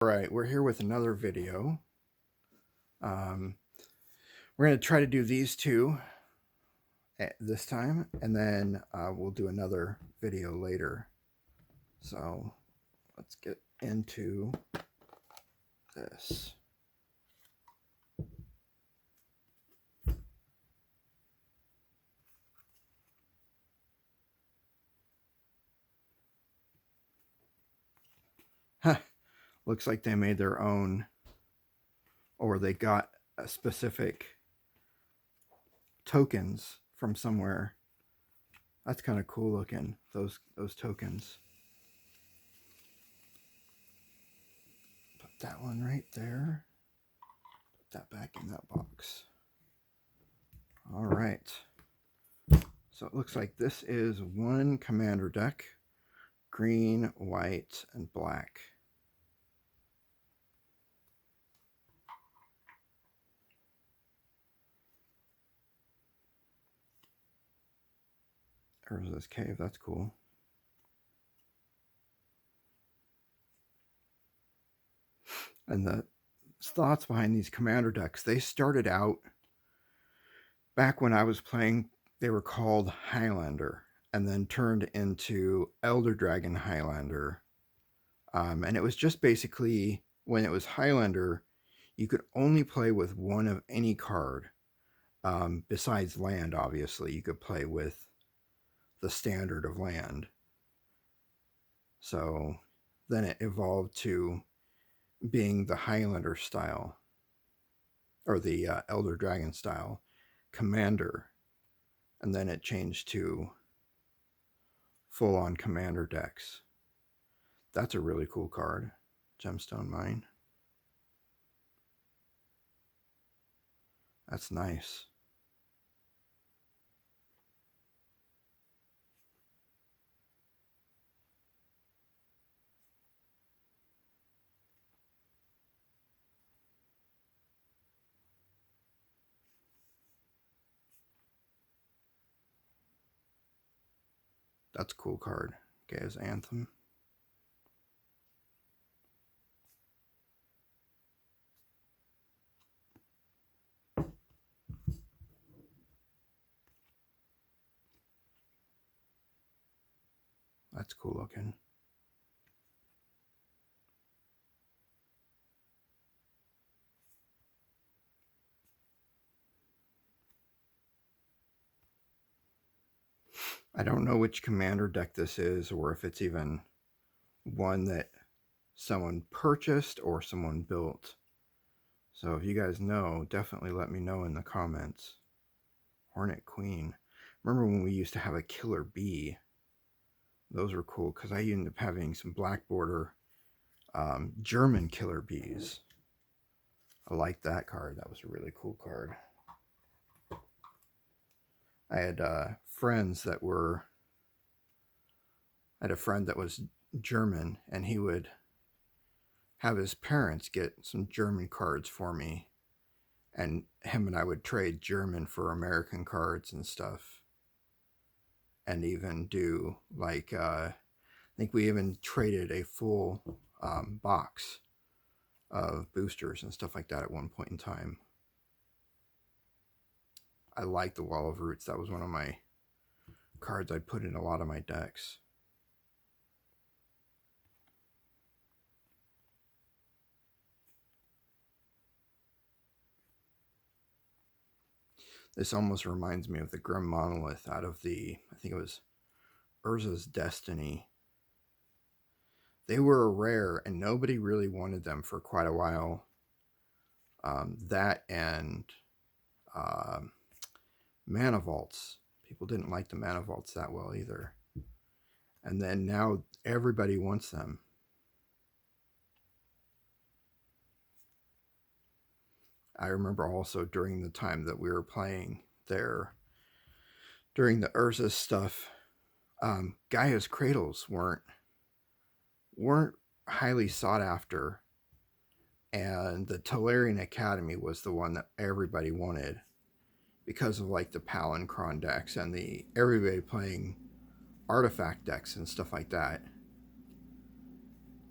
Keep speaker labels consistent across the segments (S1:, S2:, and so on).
S1: Alright, we're here with another video. We're going to try to do these two at this time, and then we'll do another video later. So let's get into this. Huh. Looks like they made their own, or they got a specific tokens from somewhere. That's kind of cool looking, those tokens. Put that one right there. Put that back in that box. All right. So it looks like this is one commander deck. Green, white, and black. There's this cave, that's cool. And the thoughts behind these commander decks, they started out, back when I was playing, they were called Highlander, and then turned into Elder Dragon Highlander. And it was just basically, when it was Highlander, you could only play with one of any card. Besides land, obviously, you could play with the standard of land. So then it evolved to being the Highlander style, or the Elder Dragon style commander, and then it changed to full-on commander decks. That's a really cool card, Gemstone Mine. That's nice. That's a cool card. Gaea's Anthem. That's cool looking. I don't know which commander deck this is, or if it's even one that someone purchased or someone built. So if you guys know, definitely let me know in the comments. Hornet Queen. Remember when we used to have a killer bee? Those were cool, because I ended up having some black border German killer bees. I liked that card. That was a really cool card. I had friends that were... I had a friend that was German, and he would have his parents get some German cards for me, and him and I would trade German for American cards and stuff, and even do like I think we even traded a full box of boosters and stuff like that at one point in time. I liked the Wall of Roots. That was one of my cards I'd put in a lot of my decks. This almost reminds me of the Grim Monolith out of the, I think it was Urza's Destiny. They were rare, and nobody really wanted them for quite a while. That and Mana Vaults. People didn't like the Mana Vaults that well either. And then now everybody wants them. I remember also during the time that we were playing there, during the Urza stuff, Gaea's Cradles weren't highly sought after, and the Tolarian Academy was the one that everybody wanted because of like the Palancron decks and the everybody playing artifact decks and stuff like that.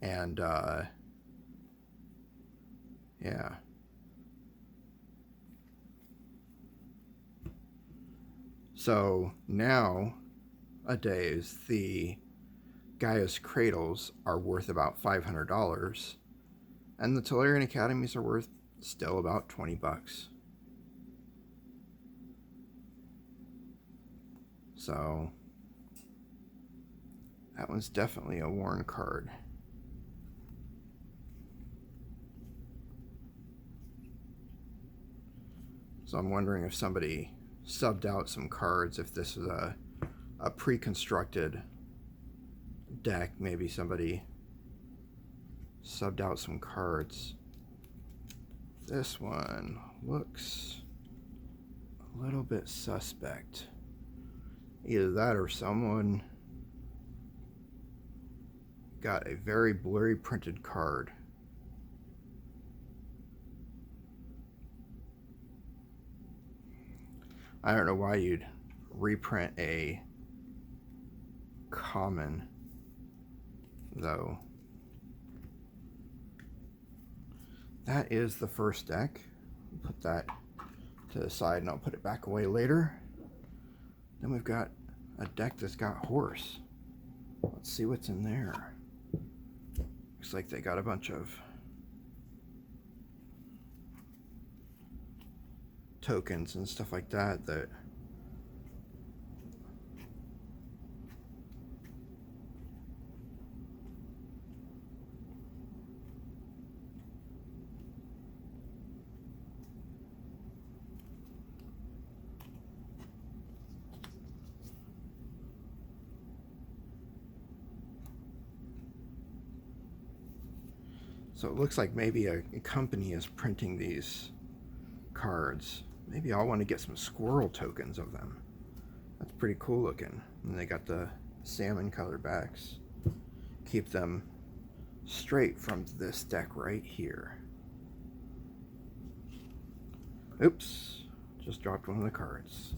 S1: And Yeah. So nowadays, the Gaia's cradles are worth about $500, and the Tolarian Academies are worth still about $20. So that one's definitely a worn card. So I'm wondering if somebody subbed out some cards, if this was a pre-constructed deck. Maybe somebody subbed out some cards. This one looks a little bit suspect. Either that or someone got a very blurry printed card. I don't know why you'd reprint a common, though. That is the first deck. Put that to the side and I'll put it back away later. Then we've got a deck that's got horse. Let's see what's in there. Looks like they got a bunch of tokens and stuff like that so it looks like maybe a company is printing these cards. Maybe I'll want to get some squirrel tokens of them. That's pretty cool looking. And they got the salmon color backs. Keep them straight from this deck right here. Oops, just dropped one of the cards.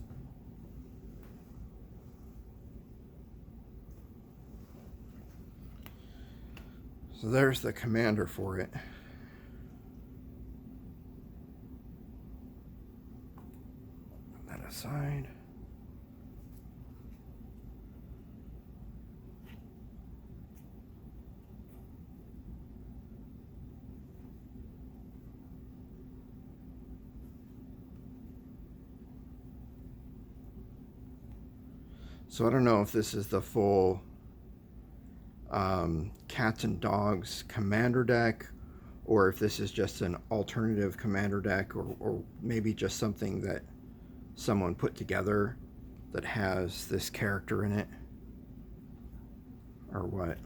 S1: So there's the commander for it. Put that aside. So I don't know if this is the full Cats and Dogs commander deck, or if this is just an alternative commander deck, or maybe just something that someone put together that has this character in it, or what.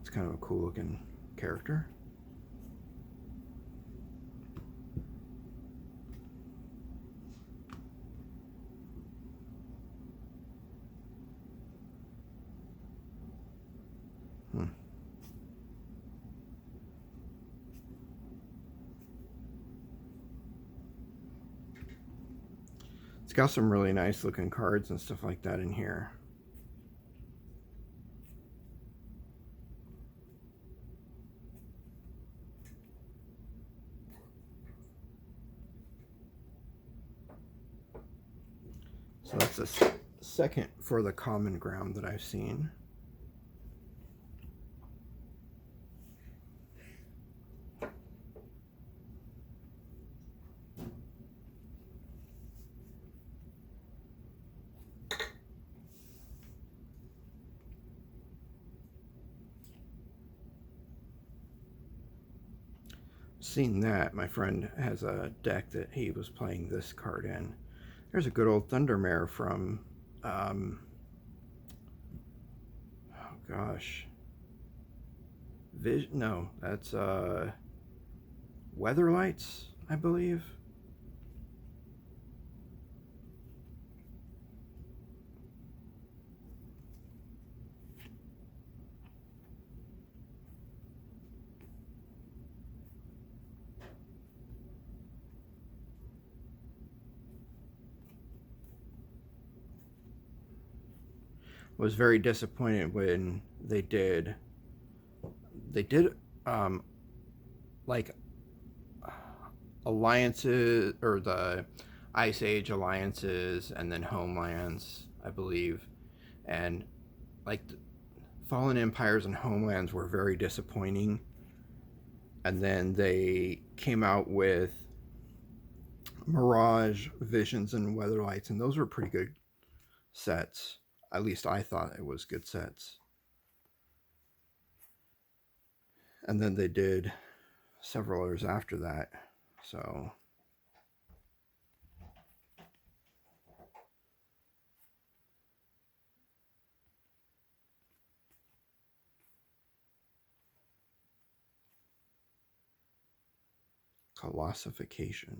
S1: It's kind of a cool looking character. It's got some really nice looking cards and stuff like that in here. So that's the second for the common ground that I've seen. Seen that. My friend has a deck that he was playing this card in. There's a good old Thundermare from, oh gosh, no, that's Weatherlights, I believe. Was very disappointed when they did they did like alliances, or the Ice Age alliances, and then homelands, I believe. And like Fallen Empires and Homelands were very disappointing. And then they came out with Mirage, Visions, and Weatherlights, and those were pretty good sets. At least I thought it was good sets. And then they did several others after that. So Colossification.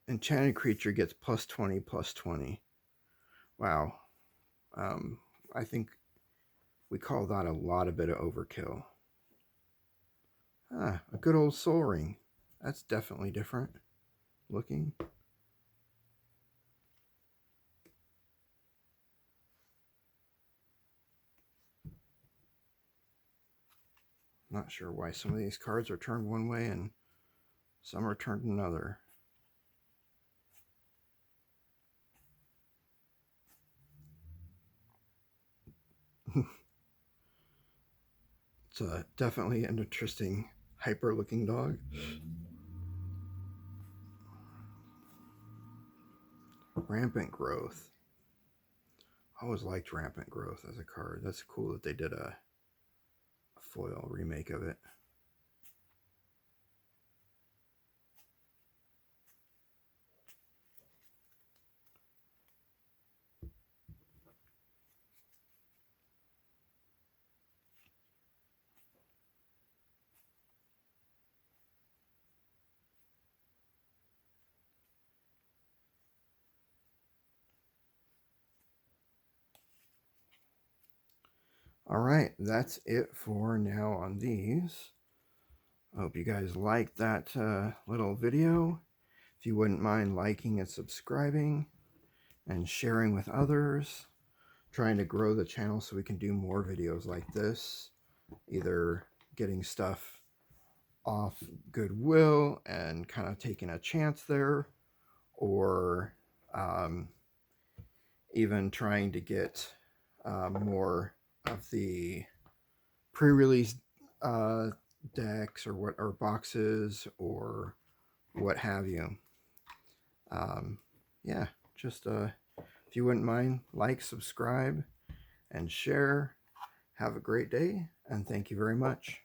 S1: Enchanted creature gets plus 20, plus 20. Wow. I think we call that a bit of overkill. Ah, a good old soul ring. That's definitely different looking. Not sure why some of these cards are turned one way and some are turned another. It's definitely an interesting hyper looking dog. Rampant Growth. I always liked Rampant Growth as a card. That's cool that they did a foil remake of it. All right, that's it for now on these. I hope you guys liked that little video. If you wouldn't mind liking and subscribing and sharing with others, trying to grow the channel so we can do more videos like this, either getting stuff off Goodwill and kind of taking a chance there, or even trying to get more of the pre-release decks or boxes or what have you. Yeah, just if you wouldn't mind, like, subscribe, and share. Have a great day, and thank you very much.